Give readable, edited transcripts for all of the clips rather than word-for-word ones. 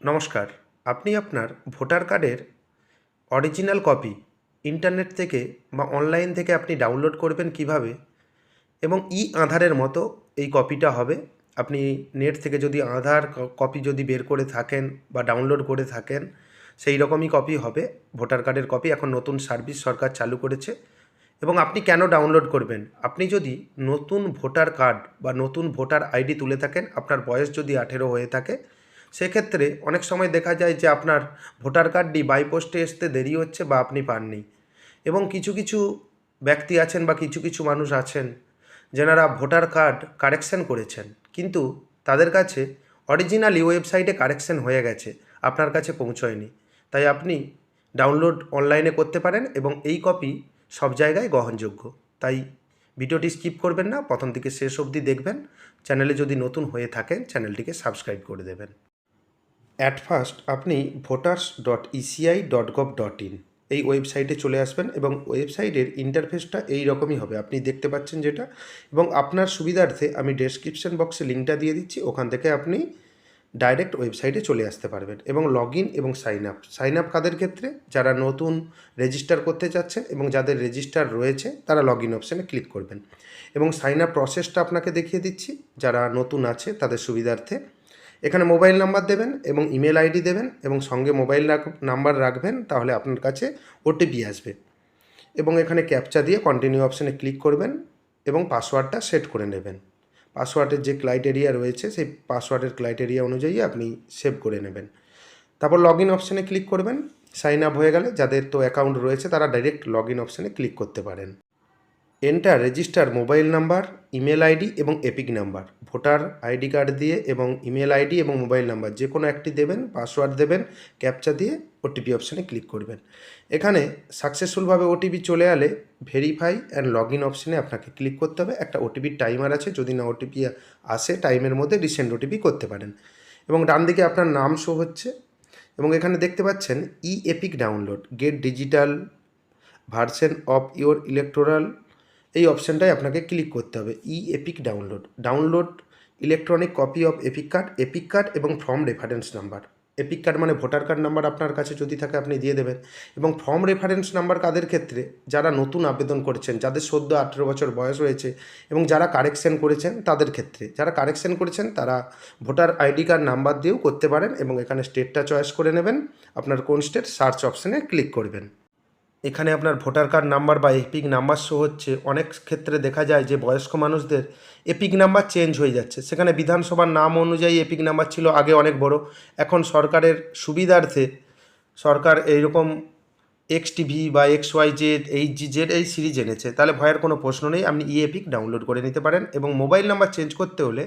নমস্কার। আপনি আপনার ভোটার কার্ডের অরিজিনাল কপি ইন্টারনেট থেকে বা অনলাইন থেকে আপনি ডাউনলোড করবেন কিভাবে এবং আধারের মতো এই কপিটা হবে। আপনি নেট থেকে যদি আধার কপি যদি বের করে থাকেন বা ডাউনলোড করে থাকেন, সেই রকমই কপি হবে ভোটার কার্ডের কপি। এখন নতুন সার্ভিস সরকার চালু করেছে। এবং আপনি কেন ডাউনলোড করবেন? আপনি যদি নতুন ভোটার কার্ড বা নতুন ভোটার আইডি তুলে থাকেন, আপনার বয়স যদি 18 হয়ে থাকে, সেক্ষেত্রে অনেক সময় দেখা যায় যে আপনার ভোটার কার্ডটি বাই পোস্টে আসতে দেরি হচ্ছে বা আপনি পাননি। এবং কিছু কিছু ব্যক্তি আছেন বা কিছু কিছু মানুষ আছেন যেনারা ভোটার কার্ড কারেকশন করেছেন, কিন্তু তাদের কাছে অরিজিনালি ওয়েবসাইটে কারেকশন হয়ে গেছে, আপনার কাছে পৌঁছয়নি। তাই আপনি ডাউনলোড অনলাইনে করতে পারেন এবং এই কপি সব জায়গায় গ্রহণযোগ্য। তাই ভিডিওটি স্কিপ করবেন না, প্রথম থেকে শেষ অবধি দেখবেন। চ্যানেলে যদি নতুন হয়ে থাকেন চ্যানেলটিকে সাবস্ক্রাইব করে দেবেন। অ্যাট ফার্স্ট আপনি voters.eci.gov.in এই ওয়েবসাইটে চলে আসবেন এবং ওয়েবসাইটের ইন্টারফেসটা এই রকমই হবে, আপনি দেখতে পাচ্ছেন যেটা। এবং আপনার সুবিধার্থে আমি ডেসক্রিপশন বক্সে লিঙ্কটা দিয়ে দিচ্ছি, ওখান থেকে আপনি ডাইরেক্ট ওয়েবসাইটে চলে আসতে পারবেন। এবং লগ ইন এবং সাইন আপ কাদের ক্ষেত্রে? যারা নতুন রেজিস্টার করতে চাচ্ছেন এবং যাদের রেজিস্টার রয়েছে তারা লগ ইন অপশানে ক্লিক করবেন। এবং সাইন আপ প্রসেসটা আপনাকে দেখিয়ে দিচ্ছি যারা নতুন আছে তাদের সুবিধার্থে। এখানে মোবাইল নাম্বার দেবেন এবং ইমেল আইডি দেবেন এবং সঙ্গে মোবাইল নাম্বার রাখবেন, তাহলে আপনার কাছে ওটিপি আসবে। এবং এখানে ক্যাপচা দিয়ে কন্টিনিউ অপশানে ক্লিক করবেন এবং পাসওয়ার্ডটা সেট করে নেবেন। পাসওয়ার্ডের যে ক্রাইটেরিয়া রয়েছে সেই পাসওয়ার্ডের ক্রাইটেরিয়া অনুযায়ী আপনি সেভ করে নেবেন। তারপর লগ ইন অপশানে ক্লিক করবেন। সাইন আপ হয়ে গেলে যাদের তো অ্যাকাউন্ট রয়েছে তারা ডাইরেক্ট লগ ইন অপশানে ক্লিক করতে পারেন। Enter register mobile number, email ID এবং EPIC number. Voter ID card দিয়ে এবং ইমেল আইডি এবং মোবাইল নাম্বার যে কোনো একটি দেবেন, পাসওয়ার্ড দেবেন, ক্যাপচা দিয়ে ওটিপি অপশানে ক্লিক করবেন। এখানে সাকসেসফুলভাবে ওটিপি চলে এলে ভেরিফাই অ্যান্ড লগ ইন অপশানে আপনাকে ক্লিক করতে হবে। একটা ওটিপির টাইমার আছে, যদি না ওটিপি আসে টাইমের মধ্যে রিসেন্ড ওটিপি করতে পারেন। এবং ডান দিকে আপনার নাম শো হচ্ছে এবং এখানে দেখতে পাচ্ছেন EPIC download, get digital version of your electoral, এই অপশানটায় আপনাকে ক্লিক করতে হবে। EPIC download electronic copy of EPIC card এবং form reference number. EPIC card মানে ভোটার কার্ড নাম্বার আপনার কাছে যদি থাকে আপনি দিয়ে দেবেন। এবং ফর্ম রেফারেন্স নাম্বার কাদের ক্ষেত্রে? যারা নতুন আবেদন করেছেন, যাদের সদ্য 18 বছর বয়স হয়েছে এবং যারা কারেকশন করেছেন তাদের ক্ষেত্রে। যারা কারেকশন করেছেন তারা ভোটার আইডি কার্ড নাম্বার দিয়েও করতে পারেন এবং এখানে স্টেটটা চয়েস করে নেবেন। আপনার কোন স্টেট, সার্চ অপশানে ক্লিক করবেন। এখানে আপনার ভোটার কার্ড নাম্বার বা এপিক নাম্বার শো হচ্ছে। অনেক ক্ষেত্রে দেখা যায় যে বয়স্ক মানুষদের এপিক নাম্বার চেঞ্জ হয়ে যাচ্ছে, সেখানে বিধানসভার নাম অনুযায়ী এপিক নাম্বার ছিল আগে অনেক বড়, এখন সরকারের সুবিধার্থে সরকার এইরকম XTV বা XYZ HGZ এই সিরিজ এনেছে, তাহলে ভয়ের কোনো প্রশ্ন নেই, আপনি এপিক ডাউনলোড করে নিতে পারেন। এবং মোবাইল নাম্বার চেঞ্জ করতে হলে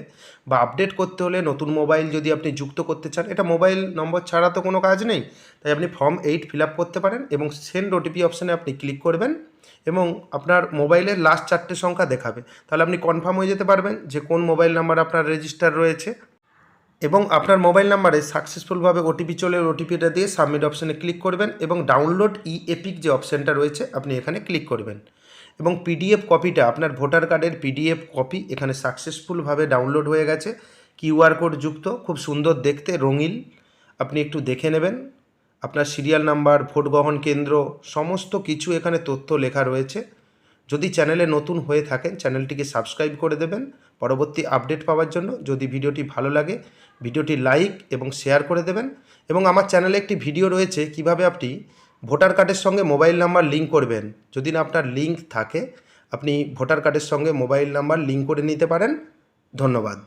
বা আপডেট করতে হলে, নতুন মোবাইল যদি আপনি যুক্ত করতে চান, এটা মোবাইল নম্বর ছাড়া তো কোনো কাজ নেই, তাই আপনি ফর্ম 8 ফিল আপ করতে পারেন এবং সেন্ড ওটিপি অপশানে আপনি ক্লিক করবেন এবং আপনার মোবাইলের লাস্ট 4টে সংখ্যা দেখাবে, তাহলে আপনি কনফার্ম হয়ে যেতে পারবেন যে কোন মোবাইল নাম্বার আপনার রেজিস্টার রয়েছে। এবং আপনার মোবাইল নাম্বারে সাকসেসফুলভাবে ওটিপি চলে, ওটিপিটা দিয়ে সাবমিট অপশানে ক্লিক করবেন এবং ডাউনলোড এপিক যে অপশানটা রয়েছে আপনি এখানে ক্লিক করবেন। এবং পিডিএফ কপিটা, আপনার ভোটার কার্ডের পিডিএফ কপি এখানে সাকসেসফুলভাবে ডাউনলোড হয়ে গেছে, কিউআর কোড যুক্ত, খুব সুন্দর দেখতে, রঙিন। আপনি একটু দেখে নেবেন। আপনার সিরিয়াল নাম্বার, ভোট গ্রহণ কেন্দ্র, সমস্ত কিছু এখানে তথ্য লেখা রয়েছে। যদি চ্যানেলে নতুন হয়ে থাকেন চ্যানেলটিকে সাবস্ক্রাইব করে দেবেন পরবর্তী আপডেট পাওয়ার জন্য। যদি ভিডিওটি ভালো লাগে ভিডিওটি লাইক এবং শেয়ার করে দেবেন। এবং আমার চ্যানেলে একটি ভিডিও রয়েছে কিভাবে আপনি ভোটার কার্ডের সঙ্গে মোবাইল নাম্বার লিঙ্ক করবেন। যদি না আপনার লিঙ্ক থাকে আপনি ভোটার কার্ডের সঙ্গে মোবাইল নাম্বার লিঙ্ক করে নিতে পারেন। ধন্যবাদ।